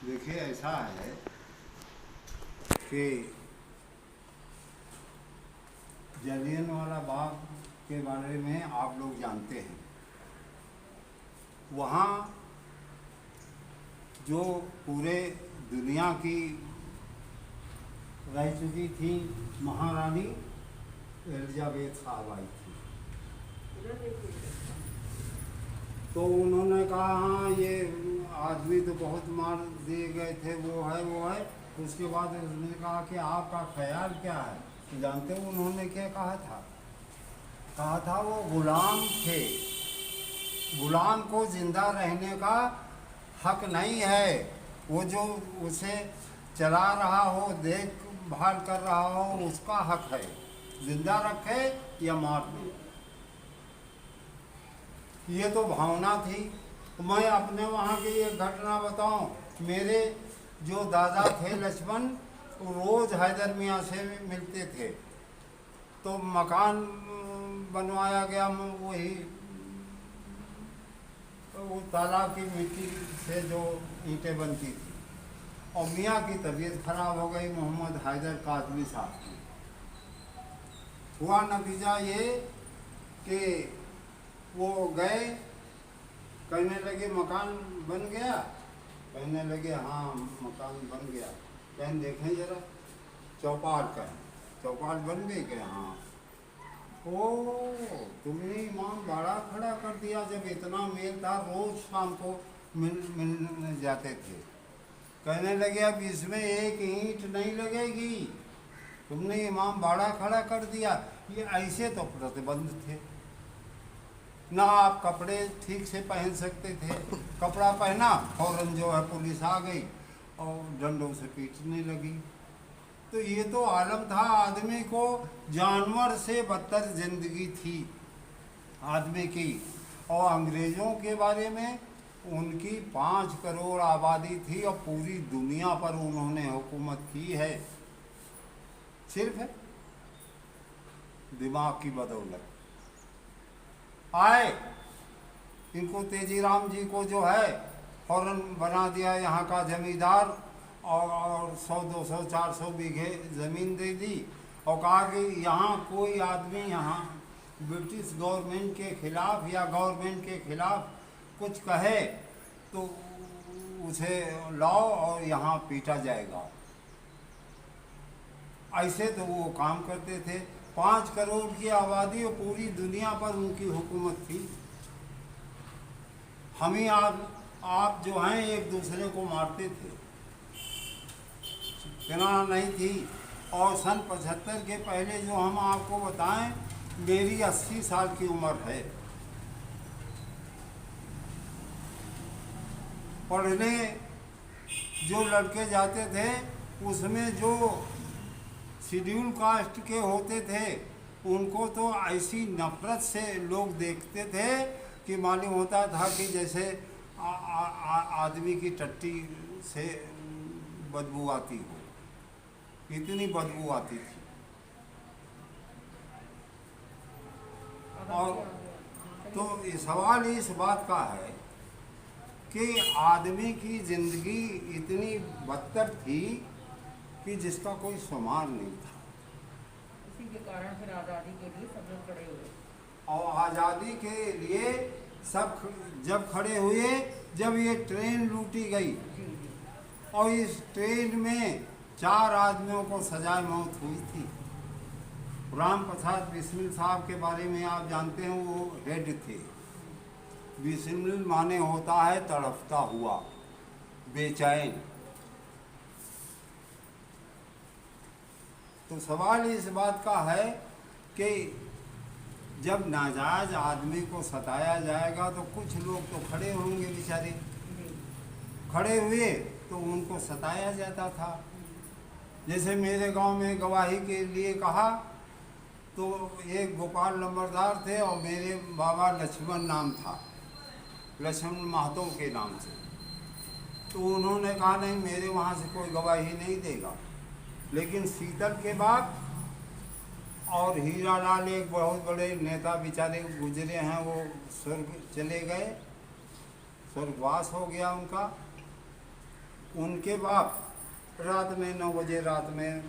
देखिए ऐसा है कि जलियांवाला बाग के बारे में आप लोग जानते हैं। वहाँ जो पूरे दुनिया की रह चुकी थी महारानी एलिजाबेथ साहब आई थी। तो उन्होंने कहा हाँ ये आदमी तो बहुत मार दिए गए थे, वो है। उसके बाद उसने कहा कि आपका ख्याल क्या है? तो जानते हो उन्होंने क्या कहा था? कहा था वो गुलाम थे, गुलाम को जिंदा रहने का हक नहीं है। वो जो उसे चला रहा हो, देखभाल कर रहा हो, उसका हक है, जिंदा रखे या मार दे। ये तो भावना थी। मैं अपने वहाँ की एक घटना बताऊं। मेरे जो दादा थे लक्ष्मण, रोज़ हैदर मियाँ से मिलते थे। तो मकान बनवाया गया, वही वो तालाब की मिट्टी से जो ईंटें बनती थी। और मियाँ की तबीयत खराब हो गई, मोहम्मद हैदर काजमी साहब की। हुआ नतीजा ये कि वो गए, कहने लगे मकान बन गया। कहने लगे हाँ मकान बन गया। कहने देखें जरा चौपाल का, चौपाल बन गई क्या? हाँ। ओ तुमने इमाम बाड़ा खड़ा कर दिया। जब इतना मेल था, रोज शाम को मिलने जाते थे। कहने लगे अब इसमें एक ईंट नहीं लगेगी, तुमने इमाम बाड़ा खड़ा कर दिया। ये ऐसे तो प्रतिबंध थे ना, आप कपड़े ठीक से पहन सकते थे। कपड़ा पहना फौरन जो है पुलिस आ गई और डंडों से पीटने लगी। तो ये तो आलम था। आदमी को जानवर से बदतर जिंदगी थी आदमी की। और अंग्रेज़ों के बारे में, उनकी 5 करोड़ आबादी थी और पूरी दुनिया पर उन्होंने हुकूमत की है, सिर्फ दिमाग की बदौलत। आए इनको तेजीराम जी को जो है फौरन बना दिया यहाँ का जमींदार और 100-200 400 बीघे ज़मीन दे दी और कहा कि यहाँ कोई आदमी यहाँ ब्रिटिश गवर्नमेंट के खिलाफ या गवर्नमेंट के खिलाफ कुछ कहे तो उसे लाओ और यहाँ पीटा जाएगा। ऐसे तो वो काम करते थे। 5 करोड़ की आबादी और पूरी दुनिया पर उनकी हुकूमत थी। हम ही आप जो हैं एक दूसरे को मारते थे, सेना नहीं थी। और सन 75 के पहले जो हम आपको बताएं, मेरी 80 साल की उम्र है। पढ़ने जो लड़के जाते थे उसमें जो शेड्यूल कास्ट के होते थे उनको तो ऐसी नफरत से लोग देखते थे कि मालूम होता था कि जैसे आदमी की टट्टी से बदबू आती हो, इतनी बदबू आती थी। और तो ये सवाल इस बात का है कि आदमी की ज़िंदगी इतनी बदतर थी कि जिसका कोई शुमार नहीं था। इसी के कारण फिर आज़ादी के लिए सब लोग खड़े हुए। और आज़ादी के लिए सब जब खड़े हुए, जब ये ट्रेन लूटी गई और इस ट्रेन में 4 आदमियों को सजाए मौत हुई थी। राम प्रसाद बिस्मिल साहब के बारे में आप जानते हैं, वो हेड थे। बिस्मिल माने होता है तड़पता हुआ, बेचैन। तो सवाल इस बात का है कि जब नाजायज आदमी को सताया जाएगा तो कुछ लोग तो खड़े होंगे, बेचारे खड़े हुए तो उनको सताया जाता था। जैसे मेरे गांव में गवाही के लिए कहा तो एक गोपाल नंबरदार थे और मेरे बाबा लक्ष्मण नाम था, लक्ष्मण महतो के नाम से। तो उन्होंने कहा नहीं, मेरे वहाँ से कोई गवाही नहीं देगा। लेकिन शीतल के बाद और हीरा लाल एक बहुत बड़े नेता बेचारे गुजरे हैं, वो स्वर्ग चले गए, स्वर्गवास हो गया उनका। उनके बाप रात में 9 बजे रात में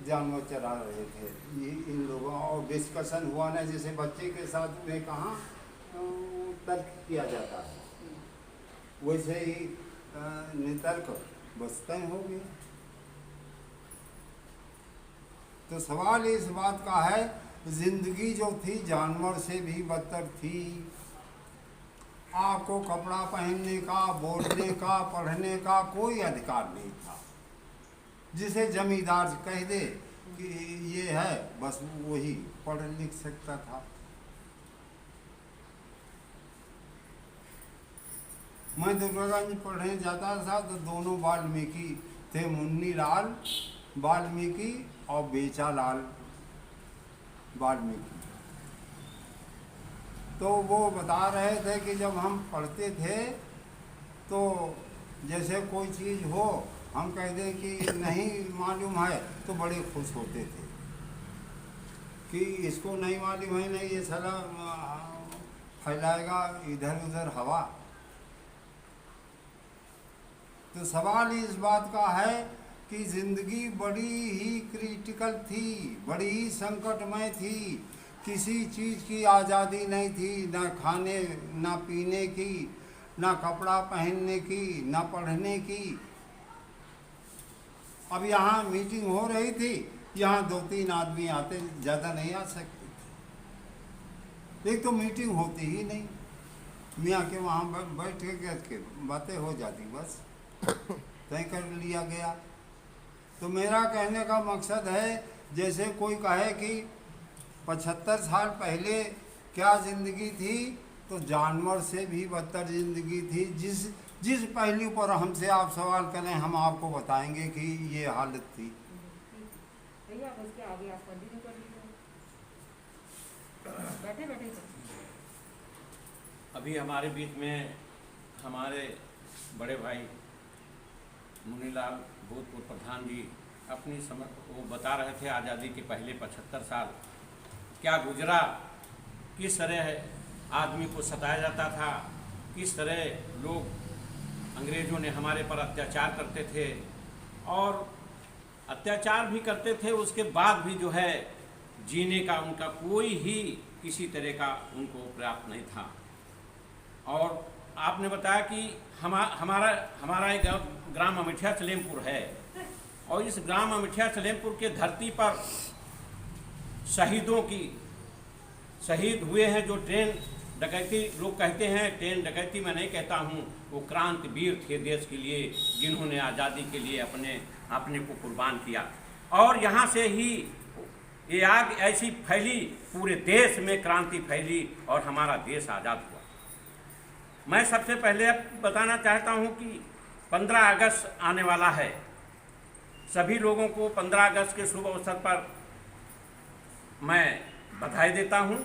जानवर चरा रहे थे। ये इन लोगों और डिस्कशन हुआ ना, जैसे बच्चे के साथ में कहाँ तर्क किया जाता है, वैसे ही नितर्क बस तय हो गया। तो सवाल इस बात का है, जिंदगी जो थी जानवर से भी बदतर थी। आपको कपड़ा पहनने का, बोलने का, पढ़ने का कोई अधिकार नहीं था। जिसे जमींदार कह दे कि ये है, बस वही पढ़ लिख सकता था। मैं दुर्गागंज पढ़ने जाता था तो दोनों वाल्मीकि थे, मुन्नी लाल वाल्मीकि और बेचालाल वाल्मीकि। तो वो बता रहे थे कि जब हम पढ़ते थे तो जैसे कोई चीज़ हो, हम कह दें कि नहीं मालूम है तो बड़े खुश होते थे कि इसको नहीं मालूम है, नहीं ये साला फैलाएगा इधर उधर हवा। तो सवाल इस बात का है कि ज़िंदगी बड़ी ही क्रिटिकल थी, बड़ी ही संकटमय थी। किसी चीज़ की आज़ादी नहीं थी, ना खाने ना पीने की, ना कपड़ा पहनने की, ना पढ़ने की। अब यहाँ मीटिंग हो रही थी, यहाँ 2-3 आदमी आते, ज़्यादा नहीं आ सकते थे। एक तो मीटिंग होती ही नहीं, मियाँ के वहाँ बैठ के बातें हो जाती, बस तय कर लिया गया। तो मेरा कहने का मकसद है, जैसे कोई कहे कि 75 साल पहले क्या ज़िंदगी थी, तो जानवर से भी बदतर ज़िंदगी थी। जिस पहलू पर हमसे आप सवाल करें, हम आपको बताएंगे कि ये हालत थी। भैया आप उसके आगे आप कंटिन्यू कर लीजिए, बैठे बैठे। अभी हमारे बीच में हमारे बड़े भाई मुनीलाल भूतपूर्व प्रधान जी अपनी वो बता रहे थे आज़ादी के पहले 75 साल क्या गुजरा, किस तरह आदमी को सताया जाता था, किस तरह लोग अंग्रेज़ों ने हमारे पर अत्याचार करते थे और अत्याचार भी करते थे। उसके बाद भी जो है जीने का उनका कोई ही किसी तरह का उनको पर्याप्त नहीं था। और आपने बताया कि हमारा एक ग्राम अमिठिया सलेमपुर है और इस ग्राम अमिठिया सलेमपुर के धरती पर शहीदों की शहीद हुए हैं जो ट्रेन डकैती लोग कहते हैं, ट्रेन डकैती मैं नहीं कहता हूँ, वो क्रांतिवीर थे देश के लिए, जिन्होंने आज़ादी के लिए अपने को कुर्बान किया। और यहाँ से ही ये आग ऐसी फैली, पूरे देश में क्रांति फैली और हमारा देश आज़ाद हुआ। मैं सबसे पहले बताना चाहता हूँ कि 15 अगस्त आने वाला है। सभी लोगों को 15 अगस्त के शुभ अवसर पर मैं बधाई देता हूँ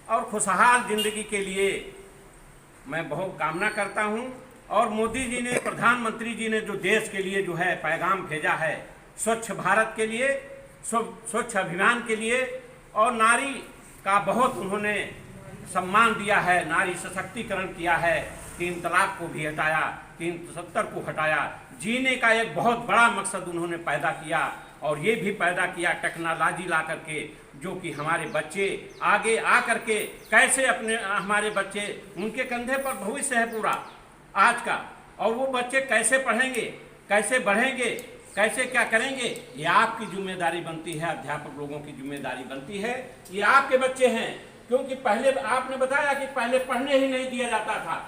और खुशहाल ज़िंदगी के लिए मैं बहुत कामना करता हूँ। और मोदी जी ने, प्रधानमंत्री जी ने जो देश के लिए जो है पैगाम भेजा है, स्वच्छ भारत के लिए, स्वच्छ अभियान के लिए, और नारी का बहुत उन्होंने सम्मान दिया है, नारी सशक्तिकरण किया है, 3 तलाक को भी हटाया, 370 को हटाया, जीने का एक बहुत बड़ा मकसद उन्होंने पैदा किया। और ये भी पैदा किया टेक्नोलॉजी ला करके, जो कि हमारे बच्चे आगे आ करके कैसे हमारे बच्चे, उनके कंधे पर भविष्य है पूरा आज का, और वो बच्चे कैसे पढ़ेंगे, कैसे बढ़ेंगे, कैसे क्या करेंगे, ये आपकी जिम्मेदारी बनती है, अध्यापक लोगों की जिम्मेदारी बनती है। ये आपके बच्चे हैं, क्योंकि पहले आपने बताया कि पहले पढ़ने ही नहीं दिया जाता था,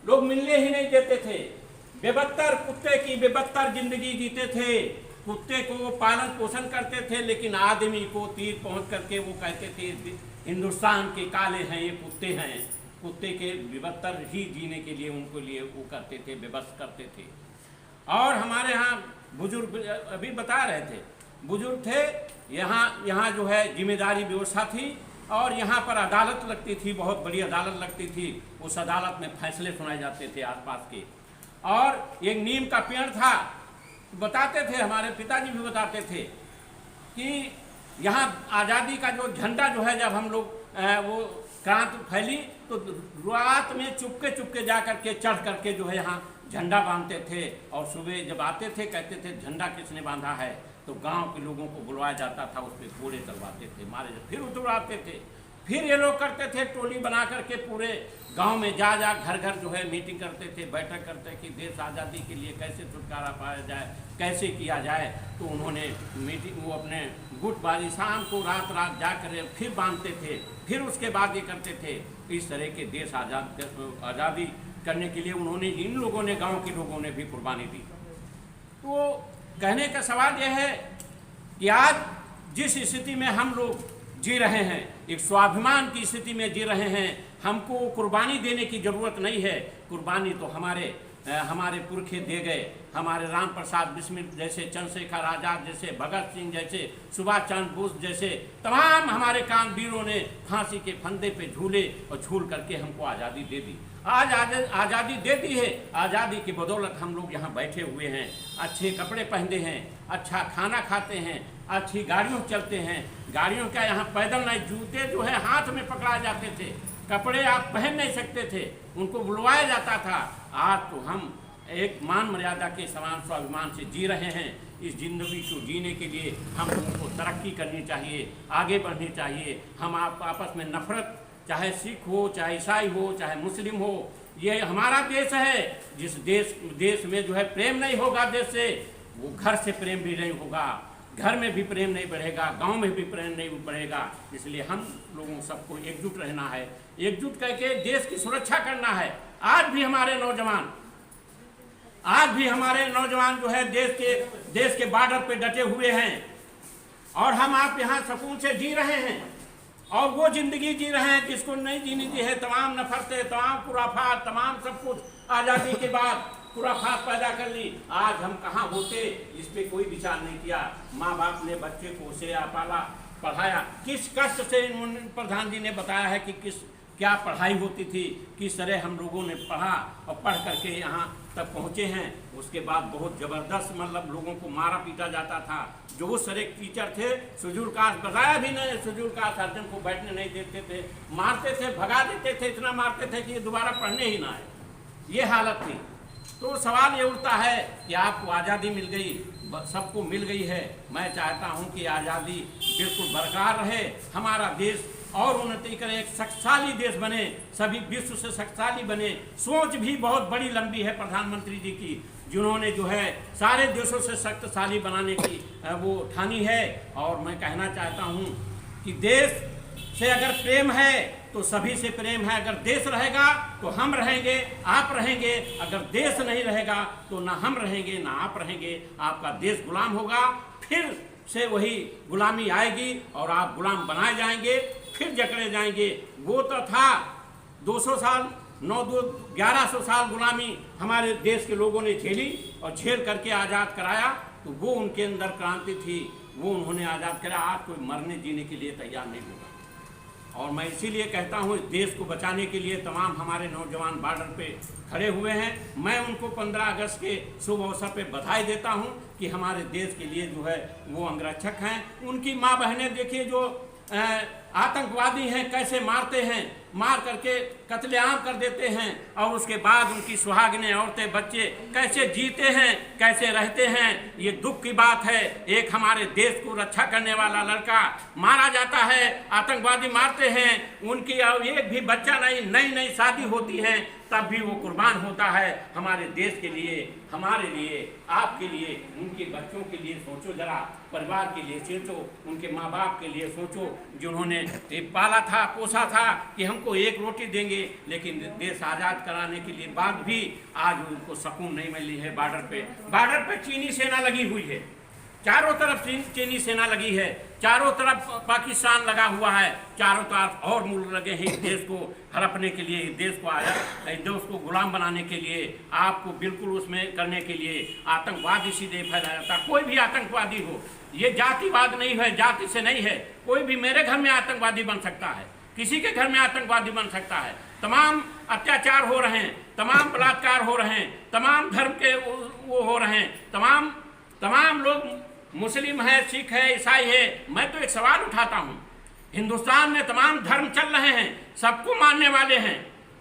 लोग मिलने ही नहीं देते थे, बेबत्तर कुत्ते की बेबत्तर जिंदगी जीते थे, कुत्ते को वो पालन पोषण करते थे, लेकिन आदमी को तीर पहुंच करके वो कहते थे हिंदुस्तान के काले हैं ये कुत्ते हैं, कुत्ते के बेबत्तर ही जीने के लिए उनको लिए वो करते थे, बेबस करते थे। और हमारे यहाँ बुजुर्ग अभी बता रहे थे, बुजुर्ग थे, यहाँ जो है जिम्मेदारी व्यवस्था थी और यहाँ पर अदालत लगती थी, बहुत बड़ी अदालत लगती थी, उस अदालत में फैसले सुनाए जाते थे आसपास के। और एक नीम का पेड़ था, बताते थे, हमारे पिताजी भी बताते थे कि यहाँ आज़ादी का जो झंडा जो है, जब हम लोग वो क्रांति फैली तो रात में चुपके चुपके जा करके चढ़ करके जो है यहाँ झंडा बांधते थे और सुबह जब आते थे कहते थे झंडा किसने बांधा है, तो गांव के लोगों को बुलवाया जाता था, उस पर घोड़े चलवाते थे, मारे फिर उतरवाते थे। फिर ये लोग करते थे टोली बना करके पूरे गांव में जा घर घर जो है मीटिंग करते थे, बैठक करते कि देश आज़ादी के लिए कैसे छुटकारा पाया जाए, कैसे किया जाए। तो उन्होंने मीटिंग वो अपने गुटबाजी शाम को रात जा कर फिर बांधते थे, फिर उसके बाद ये करते थे। इस तरह के देश आज़ादी करने के लिए उन्होंने, इन लोगों ने, गांव के लोगों ने भी कुर्बानी दी। तो कहने का सवाल यह है कि आज जिस स्थिति में हम लोग जी रहे हैं, एक स्वाभिमान की स्थिति में जी रहे हैं, हमको कुर्बानी देने की जरूरत नहीं है। कुर्बानी तो हमारे पुरखे दे गए, हमारे राम प्रसाद बिस्मिल जैसे, चंद्रशेखर आज़ाद जैसे, भगत सिंह जैसे, सुभाष चंद्र बोस जैसे तमाम हमारे कामवीरों ने फांसी के फंदे पे झूले और झूल करके हमको आज़ादी दे दी। आज आज़ादी दे दी है। आज़ादी की बदौलत हम लोग यहाँ बैठे हुए हैं, अच्छे कपड़े पहनते हैं, अच्छा खाना खाते हैं, अच्छी गाड़ियों चलते हैं। गाड़ियों का यहाँ पैदल नहीं, जूते जो है हाथ में पकड़ाए जाते थे, कपड़े आप पहन नहीं सकते थे, उनको बुलवाया जाता था। आज तो हम एक मान मर्यादा के समान स्वाभिमान से जी रहे हैं। इस जिंदगी को जीने के लिए हम लोगों को तरक्की करनी चाहिए, आगे बढ़नी चाहिए। हम आपस में नफरत, चाहे सिख हो, चाहे ईसाई हो, चाहे मुस्लिम हो, ये हमारा देश है। जिस देश में जो है प्रेम नहीं होगा देश से, वो घर से प्रेम भी नहीं होगा, घर में भी प्रेम नहीं बढ़ेगा, गांव में भी प्रेम नहीं बढ़ेगा। इसलिए हम लोगों सबको एकजुट रहना है, एकजुट करके देश की सुरक्षा करना है। आज भी हमारे नौजवान जो है देश के बॉर्डर पे डटे हुए हैं और हम आप यहाँ सुकून से जी रहे हैं और वो जिंदगी जी रहे हैं जिसको नहीं जीनी दी है। तमाम नफरतें, तमाम खुराफात, तमाम सब कुछ आज़ादी के बाद खुराफात पैदा कर ली। आज हम कहाँ होते, इस पे कोई विचार नहीं किया। माँ बाप ने बच्चे को सेया पाला, पढ़ाया, किस कष्ट से प्रधान जी ने बताया है कि क्या पढ़ाई होती थी, किस तरह हम लोगों ने पढ़ा और पढ़ करके यहाँ तक पहुँचे हैं। उसके बाद बहुत ज़बरदस्त मतलब लोगों को मारा पीटा जाता था। जो उस तरह टीचर थे, सुजूल काश बताया भी नहीं, सुजूल काश अर्जन को बैठने नहीं देते थे, मारते थे, भगा देते थे, इतना मारते थे कि ये दोबारा पढ़ने ही ना आए, ये हालत थी। तो सवाल ये उठता है कि आपको आज़ादी मिल गई, सबको मिल गई है। मैं चाहता हूँ कि आज़ादी बिल्कुल बरकरार रहे, हमारा देश और उन्नति करे, एक शक्तिशाली देश बने, सभी विश्व से शक्तिशाली बने। सोच भी बहुत बड़ी लंबी है प्रधानमंत्री जी की, जिन्होंने जो है सारे देशों से शक्तिशाली बनाने की वो ठानी है। और मैं कहना चाहता हूँ कि देश से अगर प्रेम है तो सभी से प्रेम है। अगर देश रहेगा तो हम रहेंगे, आप रहेंगे। अगर देश नहीं रहेगा तो ना हम रहेंगे ना आप रहेंगे, आपका देश गुलाम होगा। फिर से वही गुलामी आएगी और आप गुलाम बनाए जाएंगे, फिर जकड़े जाएंगे। वो तो था 200 साल, 1100 साल गुलामी हमारे देश के लोगों ने झेली और झेल करके आज़ाद कराया। तो वो उनके अंदर क्रांति थी, वो उन्होंने आज़ाद कराया। आज कोई मरने जीने के लिए तैयार नहीं होगा। और मैं इसीलिए कहता हूँ, देश को बचाने के लिए तमाम हमारे नौजवान बॉर्डर पे खड़े हुए हैं। मैं उनको 15 अगस्त के शुभ अवसर पे बधाई देता हूँ कि हमारे देश के लिए जो है वो अंगरक्षक हैं। उनकी माँ बहनें देखिए जो आतंकवादी हैं कैसे मारते हैं, मार करके कत्लेआम कर देते हैं और उसके बाद उनकी सुहागिनें, औरतें, बच्चे कैसे जीते हैं, कैसे रहते हैं। ये दुख की बात है। एक हमारे देश को रक्षा करने वाला लड़का मारा जाता है, आतंकवादी मारते हैं, उनकी एक भी बच्चा नहीं, नई शादी होती है तब भी वो कुर्बान होता है हमारे देश के लिए, हमारे लिए, आपके लिए, उनके बच्चों के लिए सोचो जरा, परिवार के लिए सोचो, उनके माँ बाप के लिए सोचो, जिन्होंने पाला था, पोसा था कि हमको एक रोटी देंगे। लेकिन देश आज़ाद कराने के लिए बाद भी आज उनको सुकून नहीं मिली है। बॉर्डर पे चीनी सेना लगी हुई है, चारों तरफ चीनी सेना लगी है, चारों तरफ पाकिस्तान लगा हुआ है, चारों तरफ और मुल्क लगे हैं इस देश को हड़पने के लिए, इस देश को गुलाम बनाने के लिए, आपको बिल्कुल उसमें करने के लिए। आतंकवाद सीधे फैलाया जाता, कोई भी आतंकवादी हो, ये जातिवाद नहीं है, जाति से नहीं है। कोई भी मेरे घर में आतंकवादी बन सकता है, किसी के घर में आतंकवादी बन सकता है। तमाम अत्याचार हो रहे हैं, तमाम बलात्कार हो रहे हैं, तमाम धर्म के वो हो रहे हैं, तमाम लोग मुस्लिम है, सिख है, ईसाई है। मैं तो एक सवाल उठाता हूँ, हिंदुस्तान में तमाम धर्म चल रहे हैं, सबको मानने वाले हैं,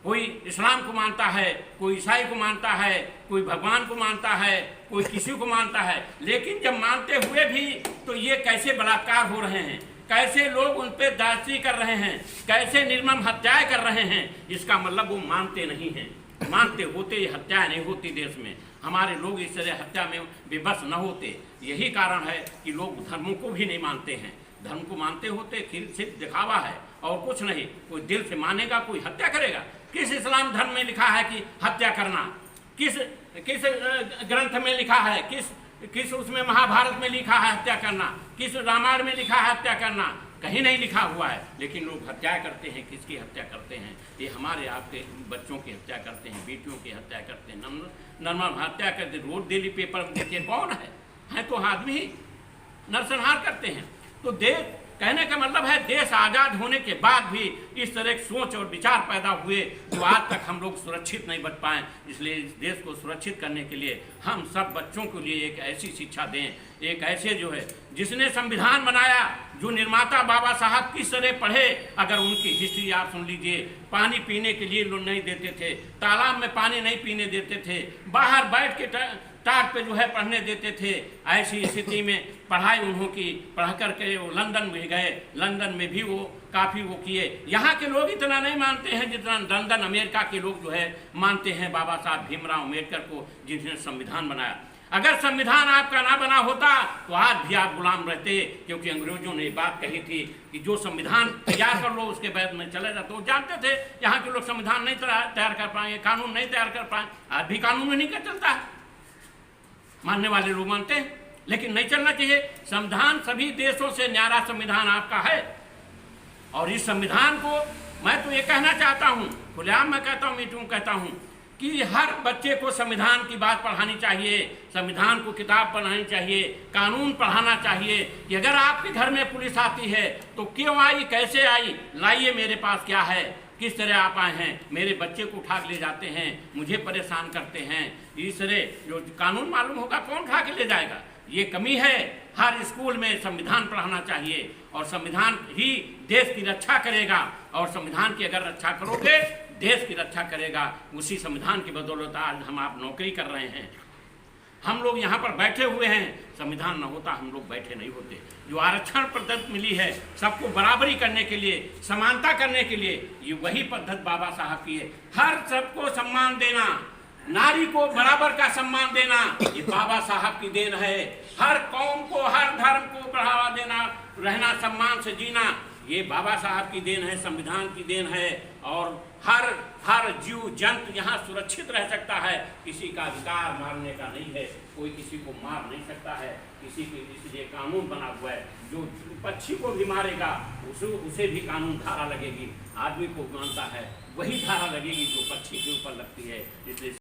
कोई इस्लाम को मानता है, कोई ईसाई को मानता है, कोई भगवान को मानता है, कोई किसी को मानता है, लेकिन जब मानते हुए भी तो ये कैसे बलात्कार हो रहे हैं, कैसे लोग उन पर दास्ती कर रहे हैं, कैसे निर्मम हत्याएं कर रहे हैं, इसका मतलब वो मानते नहीं हैं। मानते होते ये हत्याएं नहीं होती देश में, हमारे लोग इस तरह हत्या में विवश न होते। यही कारण है कि लोग धर्मों को भी नहीं मानते हैं। धर्म को मानते होते सिर्फ दिखावा है और कुछ नहीं। कोई दिल से मानेगा, कोई हत्या करेगा? किस इस्लाम धर्म में लिखा है कि हत्या करना? किस ग्रंथ में लिखा है? किस उसमें महाभारत में लिखा है हत्या करना? किस रामायण में लिखा है हत्या करना? कहीं नहीं लिखा हुआ है। लेकिन लोग हत्या करते हैं। किसकी हत्या करते हैं? ये हमारे आपके बच्चों की हत्या करते हैं, बेटियों की हत्या करते हैं, नॉर्मल हत्या करते। रोज डेली पेपर देखिए, कौन है तो आदमी ही नरसंहार करते हैं। तो देश, कहने का मतलब है देश आज़ाद होने के बाद भी इस तरह की सोच और विचार पैदा हुए जो आज तक हम लोग सुरक्षित नहीं बच पाए। इसलिए इस देश को सुरक्षित करने के लिए हम सब बच्चों के लिए एक ऐसी शिक्षा दें, एक ऐसे जो है जिसने संविधान बनाया, जो निर्माता बाबा साहब किस तरह पढ़े, अगर उनकी हिस्ट्री आप सुन लीजिए। पानी पीने के लिए लोग नहीं देते थे, तालाब में पानी नहीं पीने देते थे, बाहर बैठ के टाट पे जो है पढ़ने देते थे। ऐसी स्थिति में पढ़ाई उन्हों की, पढ़ करके वो लंदन भी गए, लंदन में भी वो काफ़ी वो किए। यहाँ के लोग इतना नहीं मानते हैं जितना लंदन अमेरिका के लोग जो है मानते हैं बाबा साहब भीमराव अम्बेडकर को, जिन्होंने संविधान बनाया। अगर संविधान आपका ना बना होता तो आज भी आप गुलाम रहते, क्योंकि अंग्रेजों ने बात कही थी कि जो संविधान तैयार कर लो उसके बाद में चले जाते। वो जानते थे यहाँ के लोग संविधान नहीं तैयार कर पाएंगे, कानून नहीं तैयार कर पाए। आज भी कानून में नहीं कर चलता है, मानने वाले लोग मानते हैं, लेकिन नहीं चलना चाहिए। संविधान सभी देशों से न्यारा संविधान आपका है। और इस संविधान को मैं तो ये कहना चाहता हूँ, खुलेआम मैं कहता हूँ, मीटिंग कहता हूँ कि हर बच्चे को संविधान की बात पढ़ानी चाहिए, संविधान को किताब पढ़ानी चाहिए, कानून पढ़ाना चाहिए कि अगर आपके घर में पुलिस आती है तो क्यों आई, कैसे आई, लाइए मेरे पास क्या है, किस तरह आप आए हैं, मेरे बच्चे को उठा के ले जाते हैं, मुझे परेशान करते हैं। इस तरह जो कानून मालूम होगा कौन उठा के ले जाएगा? ये कमी है। हर स्कूल में संविधान पढ़ाना चाहिए और संविधान ही देश की रक्षा करेगा। और संविधान की अगर रक्षा करोगे देश की रक्षा करेगा। उसी संविधान की बदौलत आज हम आप नौकरी कर रहे हैं, हम लोग यहाँ पर बैठे हुए हैं। संविधान न होता हम लोग बैठे नहीं होते। जो आरक्षण पद्धति मिली है सबको बराबरी करने के लिए, समानता करने के लिए, ये वही पद्धति बाबा साहब की है। हर सबको सम्मान देना, नारी को बराबर का सम्मान देना, ये बाबा साहब की देन है। हर कौम को, हर धर्म को बढ़ावा देना, रहना सम्मान से जीना, ये बाबा साहब की देन है, संविधान की देन है। और हर जीव जंतु यहाँ सुरक्षित रह सकता है। किसी का अधिकार मारने का नहीं है, कोई किसी को मार नहीं सकता है। किसी के इसलिए कानून बना हुआ है, जो पक्षी को भी मारेगा उसे भी कानून धारा लगेगी। आदमी को मानता है वही धारा लगेगी जो पक्षी के ऊपर लगती है। इसलिए